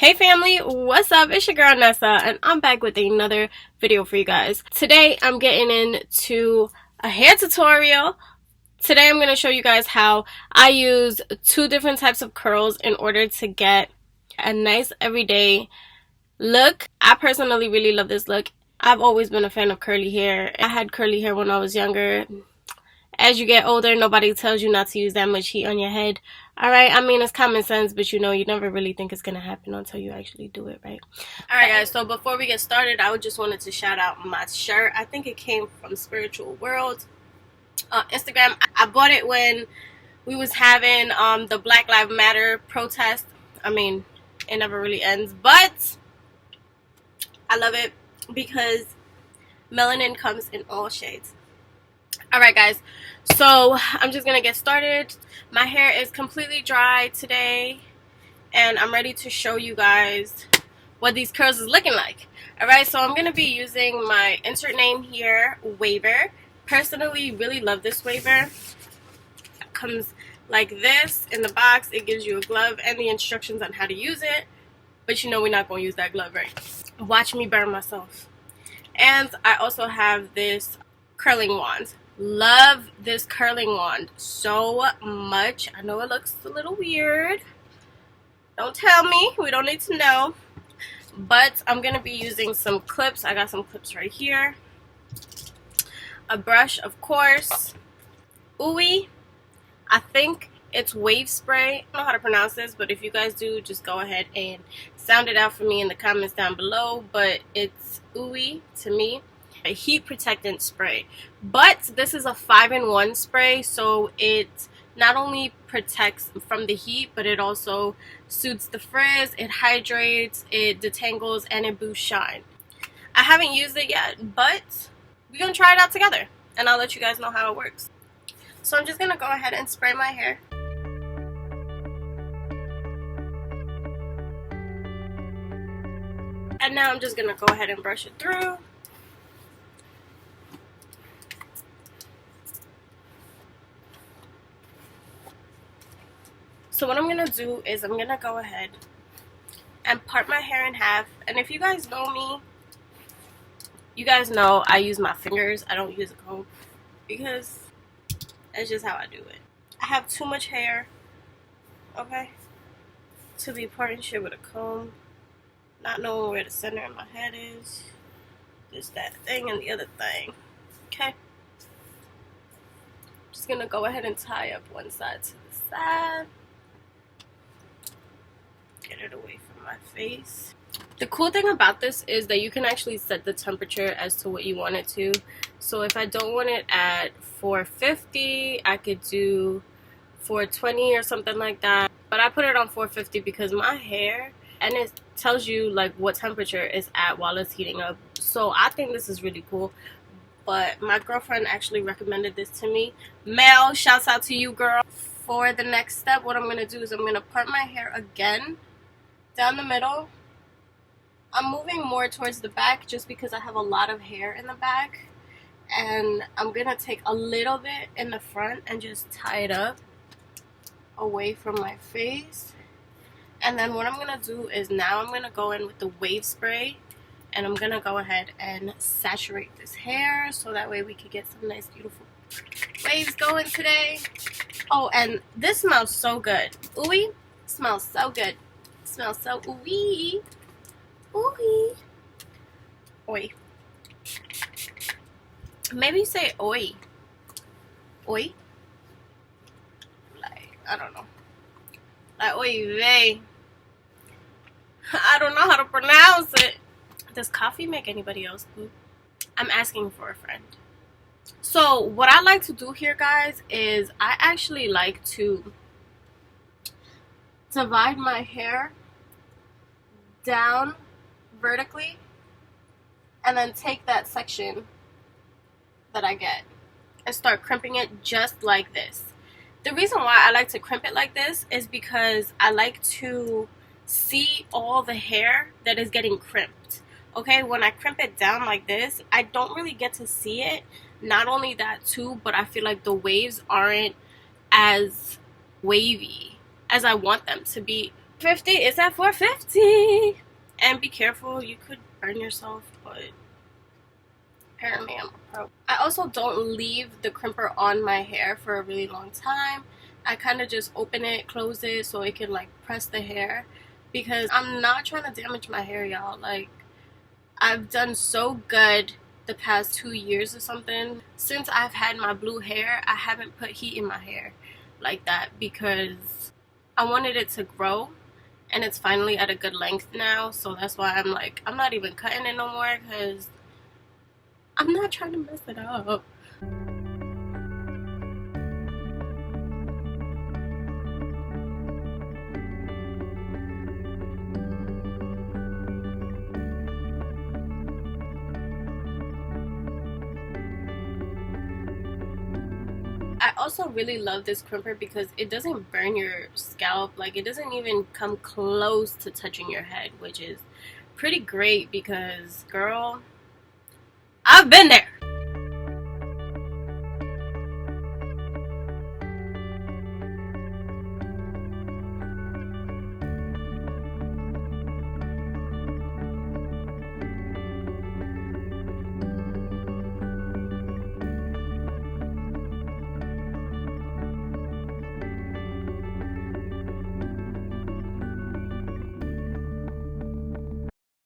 Hey family, what's up? It's your girl Nessa and I'm back with another video for you guys. Today I'm getting into a hair tutorial. Today I'm going to show you guys how I use two different types of curls in order to get a nice everyday look. I personally really love this look. I've always been a fan of curly hair. I had curly hair when I was younger. As you get older, nobody tells you not to use that much heat on your head. Alright, I mean, it's common sense, but you know, you never really think it's going to happen until you actually do it, right? Alright guys, so before we get started, I just wanted to shout out my shirt. I think it came from Spiritual World Instagram. I bought it when we was having the Black Lives Matter protest. I mean, it never really ends, but I love it because melanin comes in all shades. Alright guys, so I'm just going to get started. My hair is completely dry today and I'm ready to show you guys what these curls is looking like. Alright, so I'm going to be using my insert name here, Waver. Personally, really love this Waver. It comes like this in the box. It gives you a glove and the instructions on how to use it. But you know we're not going to use that glove, right? Watch me burn myself. And I also have this curling wand. Love this curling wand so much. I know it looks a little weird. Don't tell me. We don't need to know. But I'm going to be using some clips. I got some clips right here. A brush, of course. Ooey. I think it's wave spray. I don't know how to pronounce this, but if you guys do, just go ahead and sound it out for me in the comments down below. But it's ooey to me. A heat protectant spray, but this is a 5-in-1 spray, so it not only protects from the heat, but it also soothes the frizz, it hydrates, it detangles, and it boosts shine. I haven't used it yet, but we're gonna try it out together and I'll let you guys know how it works. So I'm just gonna go ahead and spray my hair. And now I'm just gonna go ahead and brush it through. So what I'm going to do is I'm going to go ahead and part my hair in half. And if you guys know me, you guys know I use my fingers. I don't use a comb because that's just how I do it. I have too much hair, okay, to be parting shit with a comb. Not knowing where the center of my head is. This, that thing, and the other thing. Okay. Just going to go ahead and tie up one side to the side. Get it away from my face. The cool thing about this is that you can actually set the temperature as to what you want it to. So if I don't want it at 450, I could do 420 or something like that. But I put it on 450 because my hair, and it tells you like what temperature is at while it's heating up. So I think this is really cool. But my girlfriend actually recommended this to me. Mel, shouts out to you, girl. For the next step, what I'm going to do is I'm going to part my hair again down the middle. I'm moving more towards the back just because I have a lot of hair in the back. And I'm going to take a little bit in the front and just tie it up away from my face. And then what I'm going to do is now I'm going to go in with the wave spray. And I'm going to go ahead and saturate this hair so that way we can get some nice beautiful waves going today. Oh, and this smells so good. Ooey, smells so good. Smells so ooey. Ooey. Oi. Maybe say oi. Oi? Like, I don't know. Like oy vey. I don't know how to pronounce it. Does coffee make anybody else poop? I'm asking for a friend. So what I like to do here, guys, is I actually like to divide my hair down vertically and then take that section that I get and start crimping it just like this. The reason why I like to crimp it like this is because I like to see all the hair that is getting crimped. Okay, when I crimp it down like this, I don't really get to see it. Not only that too, but I feel like the waves aren't as wavy as I want them to be 50 is at 450. And be careful, you could burn yourself, but apparently I'm a pro. I also don't leave the crimper on my hair for a really long time. I kind of just open it, close it, so it can like press the hair, because I'm not trying to damage my hair, y'all. Like, I've done so good the past 2 years or something. Since I've had my blue hair, I haven't put heat in my hair like that because I wanted it to grow, and it's finally at a good length now. So that's why I'm like, I'm not even cutting it no more, because I'm not trying to mess it up. I also really love this crimper because it doesn't burn your scalp. Like, it doesn't even come close to touching your head, which is pretty great because, girl, I've been there.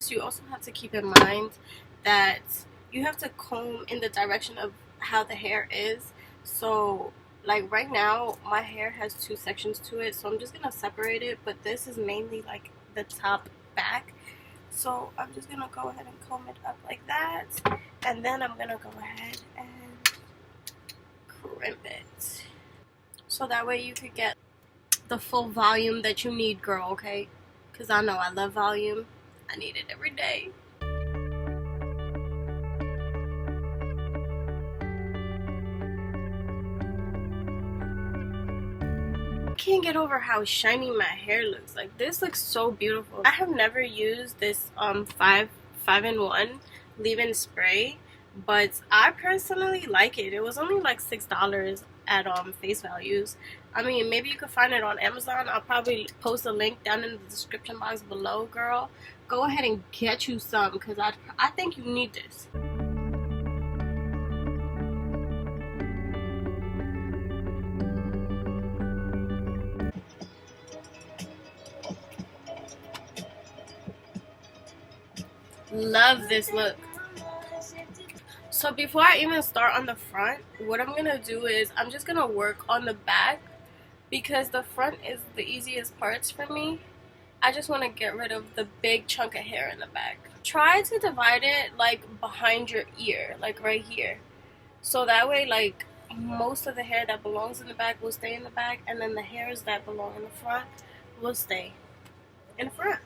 You also have to keep in mind that you have to comb in the direction of how the hair is. So like right now my hair has 2 sections to it, so I'm just gonna separate it, but this is mainly like the top back, so I'm just gonna go ahead and comb it up like that, and then I'm gonna go ahead and crimp it, so that way you could get the full volume that you need, girl. Okay, because I know I love volume. I need it every day. I can't get over how shiny my hair looks. Like, this looks so beautiful. I have never used this 5-in-1 leave-in spray, but I personally like it. It was only like $6 at Face Values. I mean, maybe you could find it on Amazon. I'll probably post a link down in the description box below, girl. Go ahead and get you some, because I think you need this. Love this look. So before I even start on the front, what I'm gonna do is I'm just gonna work on the back, because the front is the easiest parts for me. I just want to get rid of the big chunk of hair in the back. Try to divide it like behind your ear, like right here, so that way like most of the hair that belongs in the back will stay in the back, and then the hairs that belong in the front will stay in the front.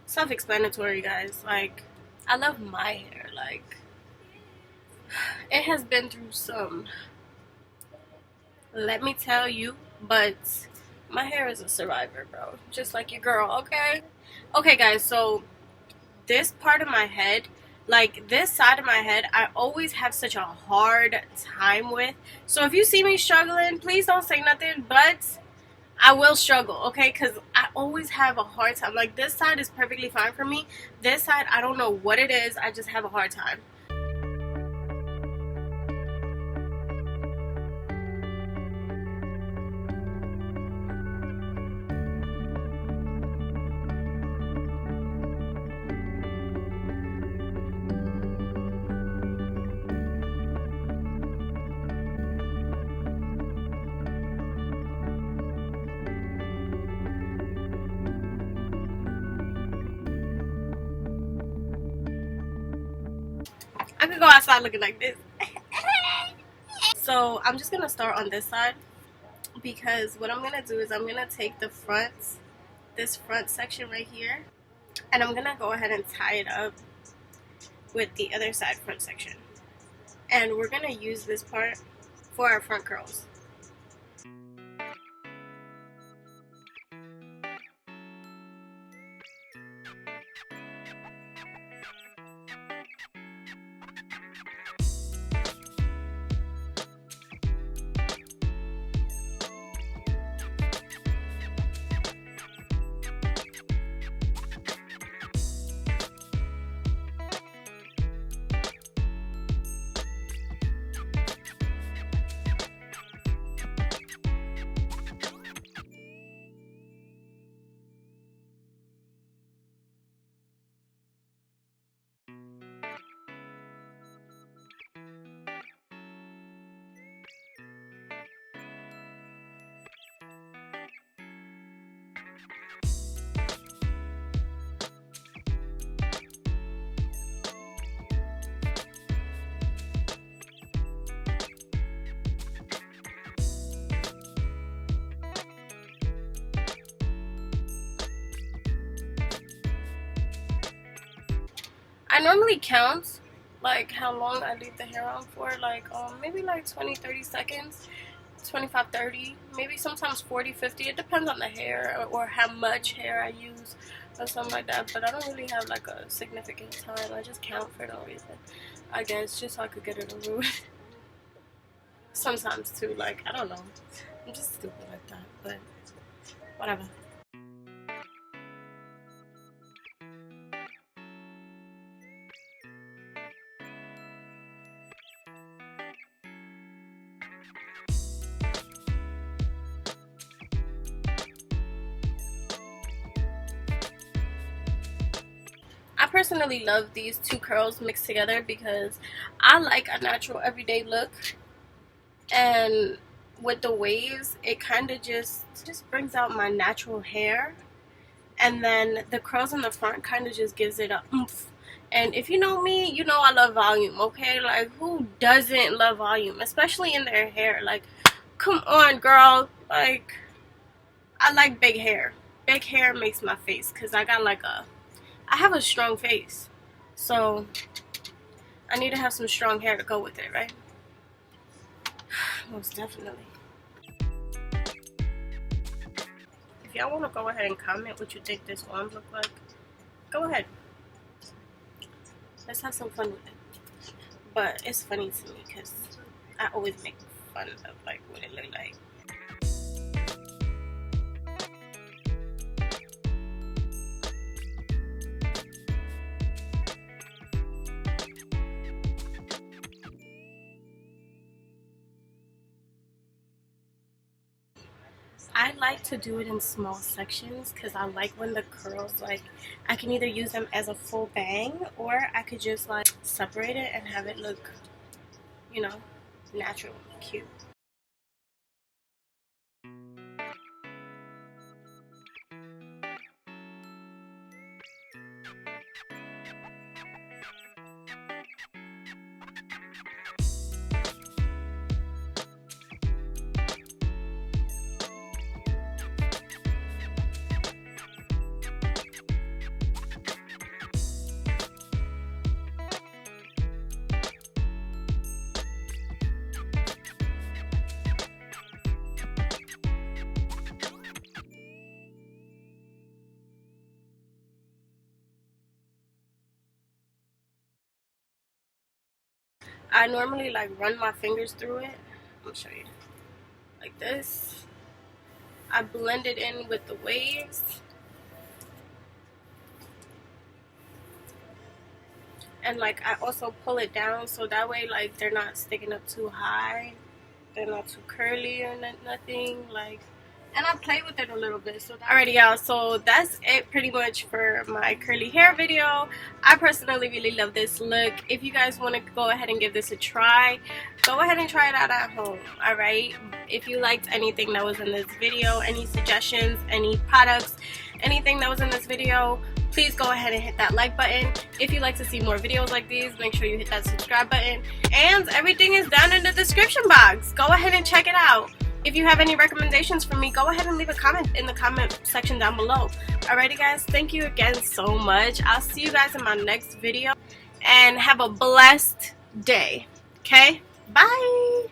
Self-explanatory, guys. Like, I love my hair. Like, it has been through some, let me tell you, but my hair is a survivor, bro. Just like your girl, okay? Okay, guys, so this part of my head, like this side of my head, I always have such a hard time with. So if you see me struggling, please don't say nothing, but I will struggle, okay? Because I always have a hard time. Like, this side is perfectly fine for me. This side, I don't know what it is. I just have a hard time. I could go outside looking like this. So I'm just gonna start on this side, because what I'm gonna do is I'm gonna take the front, this front section right here, and I'm gonna go ahead and tie it up with the other side front section, and we're gonna use this part for our front curls. I normally count like how long I leave the hair on for, like maybe like 20-30 seconds, 25-30, maybe sometimes 40-50. It depends on the hair or how much hair I use or something like that. But I don't really have like a significant time. I just count for no reason, I guess, just so I could get it over with. Sometimes too, like, I don't know, I'm just stupid like that, but whatever. I personally love these two curls mixed together because I like a natural everyday look, and with the waves it kind of just brings out my natural hair, and then the curls in the front kind of just gives it a oomph. And if you know me, you know I love volume, okay? Like, who doesn't love volume, especially in their hair? Like, come on, girl. Like, I like big hair. Big hair makes my face, because I have a strong face, so I need to have some strong hair to go with it, right? Most definitely. If y'all want to go ahead and comment what you think this wand look like, go ahead. Let's have some fun with it. But it's funny to me because I always make fun of like what it look like. I like to do it in small sections because I like when the curls, like, I can either use them as a full bang or I could just like separate it and have it look, you know, natural, cute. I normally like run my fingers through it. I'll show you. Like this. I blend it in with the waves. And like I also pull it down so that way like they're not sticking up too high. They're not too curly or nothing. Like, and I play with it a little bit. So alrighty, y'all, so that's it pretty much for my curly hair video. I personally really love this look. If you guys want to go ahead and give this a try, go ahead and try it out at home. Alright, if you liked anything that was in this video, any suggestions, any products, anything that was in this video, please go ahead and hit that like button. If you'd like to see more videos like these, make sure you hit that subscribe button, and everything is down in the description box. Go ahead and check it out. If you have any recommendations for me, go ahead and leave a comment in the comment section down below. Alrighty guys, thank you again so much. I'll see you guys in my next video, and have a blessed day. Okay, bye.